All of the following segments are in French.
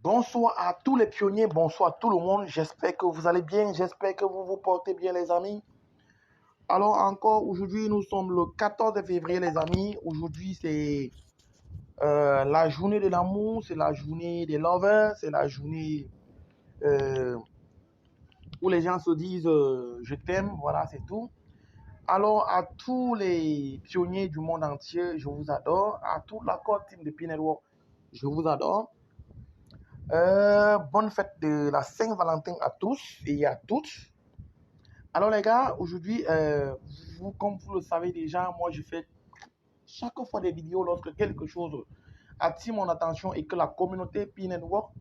Bonsoir à tous les pionniers, bonsoir à tout le monde. J'espère que vous allez bien, j'espère que vous vous portez bien les amis. Alors encore, aujourd'hui nous sommes le 14 février les amis. Aujourd'hui c'est la journée de l'amour, c'est la journée des lovers, c'est la journée où les gens se disent je t'aime, voilà c'est tout. Alors à tous les pionniers du monde entier, je vous adore. À toute la core team de P-Network, je vous adore. Bonne fête de la Saint-Valentin à tous et à toutes. Alors les gars, aujourd'hui, comme vous le savez déjà, moi je fais chaque fois des vidéos lorsque quelque chose attire mon attention et que la communauté P-Network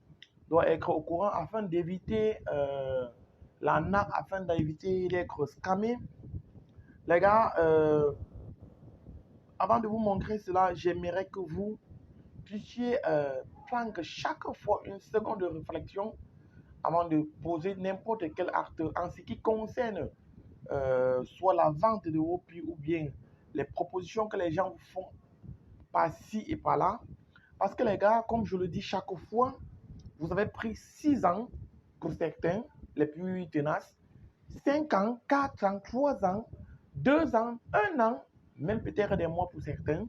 doit être au courant afin d'éviter l'arnaque, afin d'éviter d'être scammé. Les gars, avant de vous montrer cela, j'aimerais que vous puissiez prendre chaque fois une seconde de réflexion avant de poser n'importe quel acte en ce qui concerne soit la vente de vos prix ou bien les propositions que les gens vous font par-ci et par-là. Parce que les gars, comme je le dis chaque fois, vous avez pris 6 ans pour certains, les plus tenaces, 5 ans, 4 ans, 3 ans, 2 ans, 1 an, même peut-être des mois pour certains.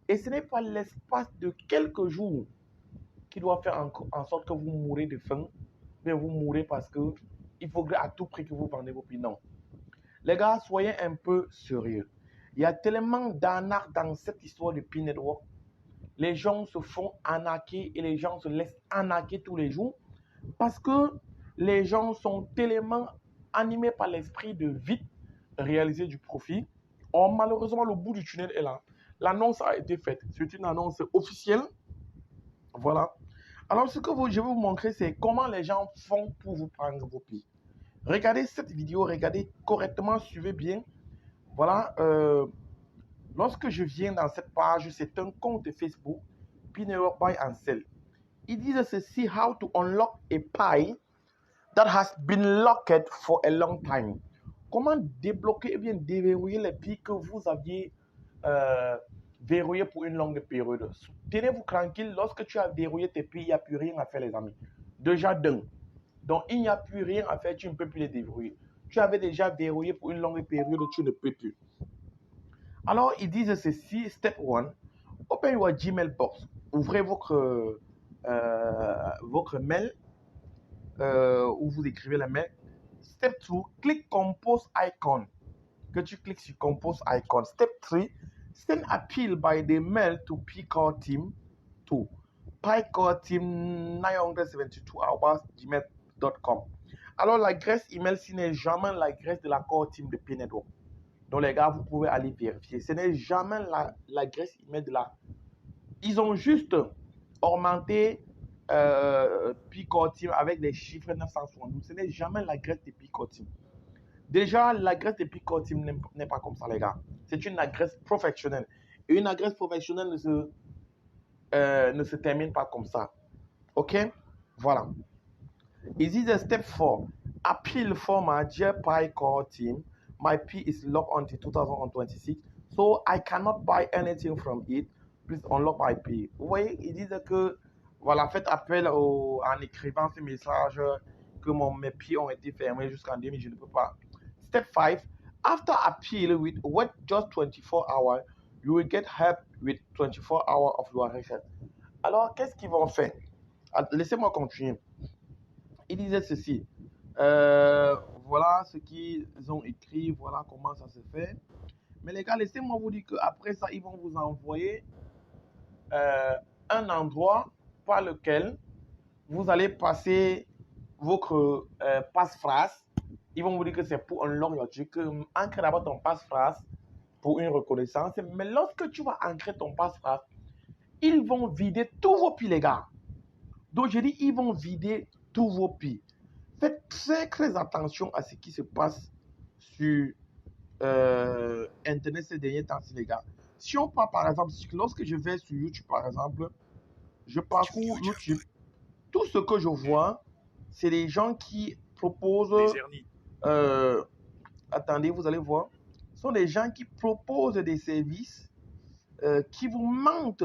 Et ce n'est pas l'espace de quelques jours qui doit faire en sorte que vous mourrez de faim, mais vous mourrez parce que il faudrait à tout prix que vous vendez vos prix. Non. Les gars, soyez un peu sérieux. Il y a tellement d'arnaques dans cette histoire de P-Network. Les gens se font arnaquer et les gens se laissent arnaquer tous les jours parce que les gens sont tellement animés par l'esprit de vite réaliser du profit. Or, malheureusement, le bout du tunnel est là. L'annonce a été faite. C'est une annonce officielle. Voilà. Alors, ce que je vais vous montrer, c'est comment les gens font pour vous prendre vos prix. Regardez cette vidéo, regardez correctement, suivez bien. Voilà, lorsque je viens dans cette page, c'est un compte Facebook, P-Network Buy and Sell. Ils disent ceci, how to unlock a pie that has been locked for a long time. Comment débloquer et bien déverrouiller les prix que vous aviez verrouillés pour une longue période. Tenez-vous tranquille, lorsque tu as verrouillé tes prix, il n'y a plus rien à faire les amis. Déjà d'un. Donc il n'y a plus rien à faire, tu ne peux plus les déverrouiller. Tu avais déjà verrouillé pour une longue période, tu ne peux plus. Alors, ils disent ceci, step 1, open your Gmail box. Ouvrez votre mail où vous écrivez le mail. Step 2, click compose icon. Que tu cliques sur compose icon. Step 3, send appeal by the mail to P-Core Team 2. P-Core Team 972 hours gmail.com. Alors, l'adresse email, ce n'est jamais l'adresse de la core team de P-Network. Donc, les gars, vous pouvez aller vérifier. Ce n'est jamais l'adresse email de la. Ils ont juste augmenté P-Core Team avec des chiffres 972. Ce n'est jamais l'adresse de P-Core Team. Déjà, l'adresse de P-Core Team n'est pas comme ça, les gars. C'est une adresse professionnelle. Et une adresse professionnelle ne se termine pas comme ça. OK? Voilà. Is it a step 4? Appeal for my dear P-Core Team. My P is locked until 2026. So I cannot buy anything from it. Please unlock my P. Vous voyez, ils disent que, voilà, faites appel en écrivant ce message que mes P ont été fermés jusqu'en 2000, je ne peux pas. Step 5. After appeal with wait just 24 hours, you will get help with 24 hours of your research. Alors, qu'est-ce qu'ils vont faire? Laissez-moi continuer. Ils disaient ceci. Voilà ce qu'ils ont écrit, voilà comment ça se fait. Mais les gars, laissez-moi vous dire qu'après ça, ils vont vous envoyer un endroit par lequel vous allez passer votre passe-phrase. Ils vont vous dire que c'est pour un long truc, ancre d'abord ton passe-phrase pour une reconnaissance. Mais lorsque tu vas ancrer ton passe-phrase, ils vont vider tous vos pieds, les gars. Donc, je dis, ils vont vider tous vos pieds. Faites très, très attention à ce qui se passe sur Internet ces derniers temps, les gars. Si on parle, par exemple, lorsque je vais sur YouTube, par exemple, je parcours YouTube, tout ce que je vois, c'est les gens qui proposent... attendez, vous allez voir. Ce sont des gens qui proposent des services qui vous mentent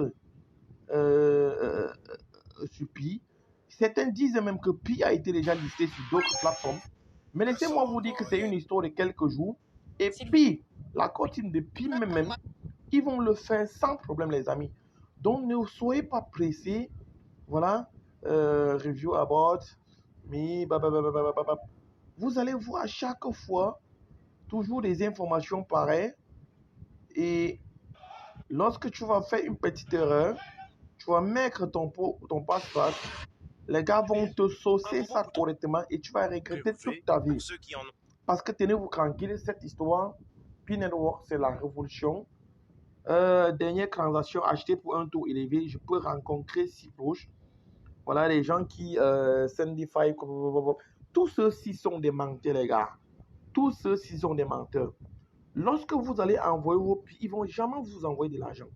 sur prix. Certains disent même que Pi a été déjà listé sur d'autres plateformes. Mais laissez-moi vous dire que c'est une histoire de quelques jours. Et puis, la cantine de Pi même, ils vont le faire sans problème, les amis. Donc, ne soyez pas pressés. Voilà. Review about me. Vous allez voir à chaque fois toujours des informations pareilles. Et lorsque tu vas faire une petite erreur, tu vas mettre ton passe-passe. Les gars vont te saucer ça correctement et tu vas regretter toute ta vie. Parce que tenez-vous tranquille, cette histoire, P-Network, c'est la révolution. Dernière transaction achetée pour un taux élevé, je peux rencontrer 6 proches. Voilà, les gens qui Sendify, tous ceux-ci sont des menteurs, les gars. Tous ceux-ci sont des menteurs. Lorsque vous allez envoyer vos prix, ils ne vont jamais vous envoyer de l'argent.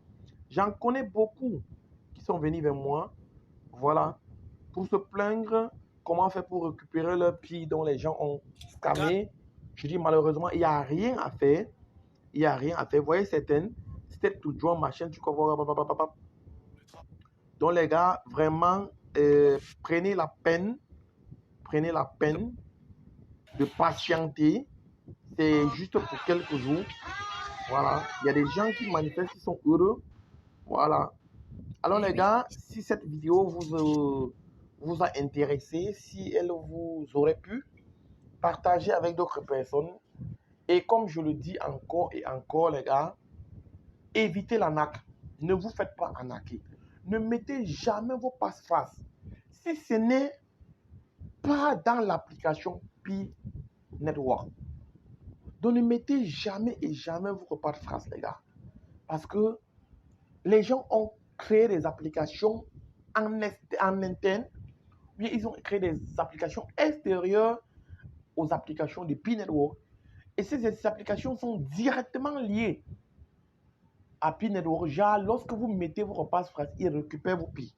J'en connais beaucoup qui sont venus vers moi, voilà, pour se plaindre comment faire pour récupérer leur prix dont les gens ont scammé. Je dis malheureusement, il n'y a rien à faire. Il n'y a rien à faire. Vous voyez certaines, step to join, machin, tu comprends. Donc les gars, vraiment, prenez la peine de patienter. C'est juste pour quelques jours. Voilà. Il y a des gens qui manifestent, qui sont heureux. Voilà. Alors les gars, si cette vidéo vous a intéressé, si elle vous aurait pu, partagez avec d'autres personnes. Et comme je le dis encore et encore les gars, évitez l'arnaque. Ne vous faites pas arnaquer. Ne mettez jamais vos passe-phrases. Si ce n'est pas dans l'application Pi Network. Donc ne mettez jamais et jamais vos passe-phrases les gars. Parce que les gens ont créé des applications en interne, mais ils ont créé des applications extérieures aux applications de Pi Network. Et ces applications sont directement liées à Pi Network. Genre, lorsque vous mettez vos passe-phrases, ils récupèrent vos Pi.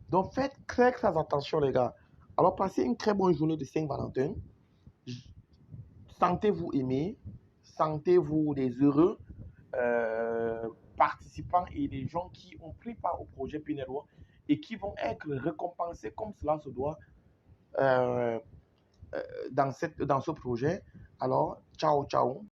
Donc faites très attention les gars. Alors passez une très bonne journée de Saint-Valentin. Sentez-vous aimés, sentez-vous des heureux participants et des gens qui ont pris part au projet Pi Network et qui vont être récompensés comme cela se doit dans ce projet. Alors, ciao.